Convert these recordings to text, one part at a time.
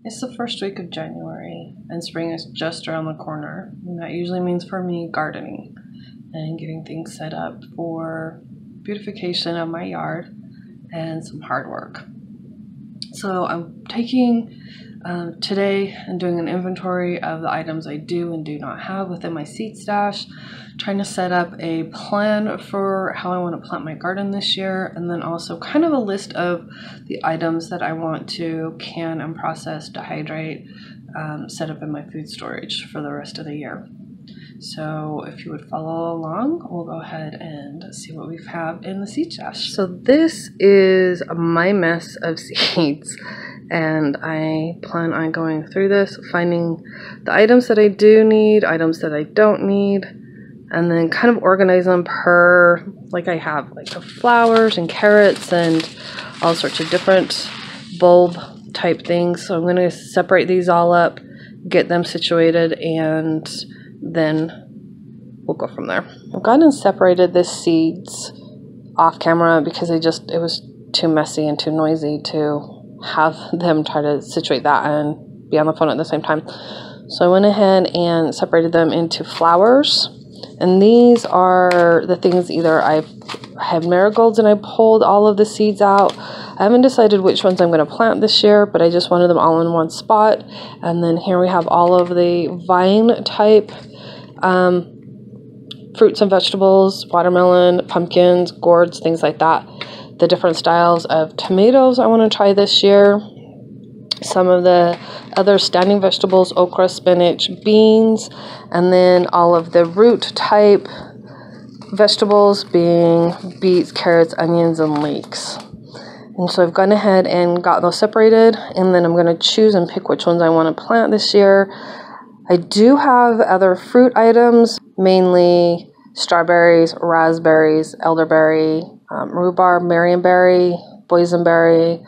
It's the first week of January, and spring is just around the corner. And that usually means for me gardening and getting things set up for beautification of my yard and some hard work. So I'm taking today and doing an inventory of the items I do and do not have within my seed stash, trying to set up a plan for how I want to plant my garden this year, and then also kind of a list of the items that I want to can and process, dehydrate, set up in my food storage for the rest of the year. So if you would follow along, we'll go ahead and see what we have in the seed stash. So this is my mess of seeds, and I plan on going through this, finding the items that I do need, items that I don't need, and then kind of organize them per, like I have like the flowers and carrots and all sorts of different bulb type things. So I'm going to separate these all up, get them situated, and then we'll go from there. I've gone and separated the seeds off camera because it was too messy and too noisy to have them try to situate that and be on the phone at the same time. So I went ahead and separated them into flowers, and these are the things either I had marigolds and I pulled all of the seeds out. I haven't decided which ones I'm going to plant this year, but I just wanted them all in one spot. And then here we have all of the vine type fruits and vegetables, watermelon, pumpkins, gourds, things like that. The different styles of tomatoes I want to try this year. Some of the other standing vegetables, okra, spinach, beans, and then all of the root type vegetables being beets, carrots, onions, and leeks. And so I've gone ahead and got those separated, and then I'm going to choose and pick which ones I want to plant this year. I do have other fruit items, mainly strawberries, raspberries, elderberry, rhubarb, marionberry, boysenberry,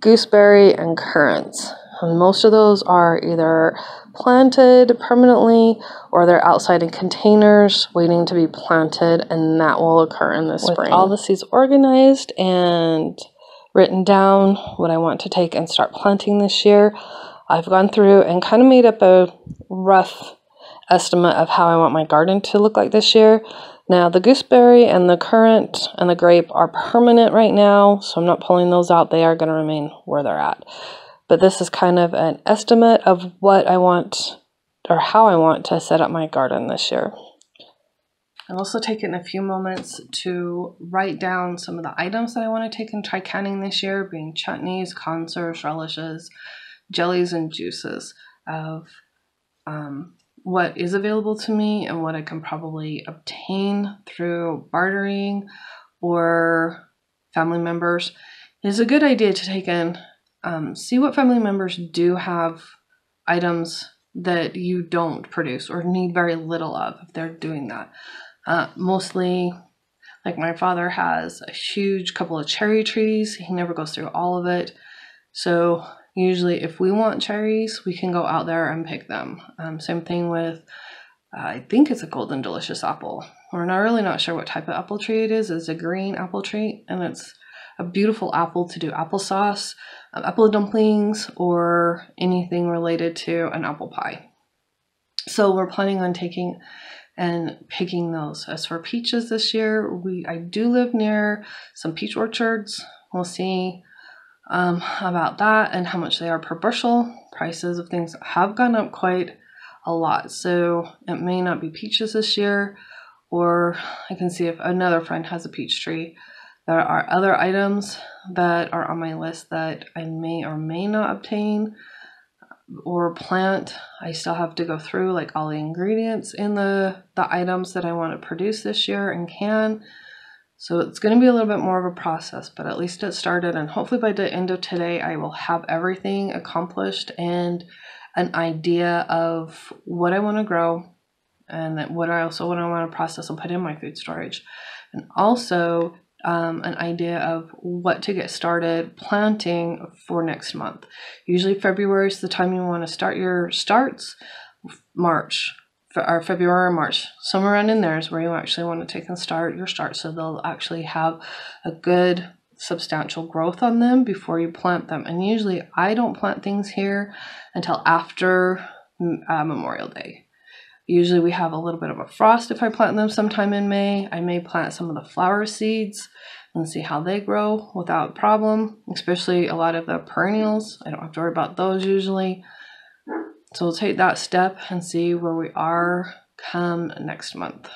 gooseberry, and currants. And most of those are either planted permanently or they're outside in containers waiting to be planted, and that will occur in the spring. With all the seeds organized and written down what I want to take and start planting this year, I've gone through and kind of made up a rough estimate of how I want my garden to look like this year. Now, the gooseberry and the currant and the grape are permanent right now, so I'm not pulling those out. They are going to remain where they're at. But this is kind of an estimate of what I want or how I want to set up my garden this year. I've also taken a few moments to write down some of the items that I want to take and try canning this year, being chutneys, conserves, relishes, jellies, and juices of what is available to me and what I can probably obtain through bartering or family members. It's a good idea to take in, see what family members do have items that you don't produce or need very little of if they're doing that. Mostly, like my father has a huge couple of cherry trees. He never goes through all of it. So usually if we want cherries, we can go out there and pick them. Same thing with, I think it's a Golden Delicious apple. We're not sure what type of apple tree it is. It's a green apple tree, and it's a beautiful apple to do applesauce, apple dumplings, or anything related to an apple pie. So we're planning on taking and picking those. As for peaches this year, I do live near some peach orchards. We'll see about that and how much they are per bushel. Prices of things have gone up quite a lot, so it may not be peaches this year, or I can see if another friend has a peach tree. There are other items that are on my list that I may or may not obtain or plant. I still have to go through like all the ingredients in the items that I want to produce this year and can. So it's going to be a little bit more of a process, but at least it started, and hopefully by the end of today I will have everything accomplished and an idea of what I want to grow and what I want to process and put in my food storage, and also an idea of what to get started planting for next month. Usually February is the time you want to start your starts. March or February or March, somewhere around in there is where you actually want to take and start your start, so they'll actually have a good substantial growth on them before you plant them. And usually I don't plant things here until after Memorial Day. Usually we have a little bit of a frost if I plant them sometime in May. I may plant some of the flower seeds and see how they grow without problem, especially a lot of the perennials. I don't have to worry about those usually. So we'll take that step and see where we are come next month.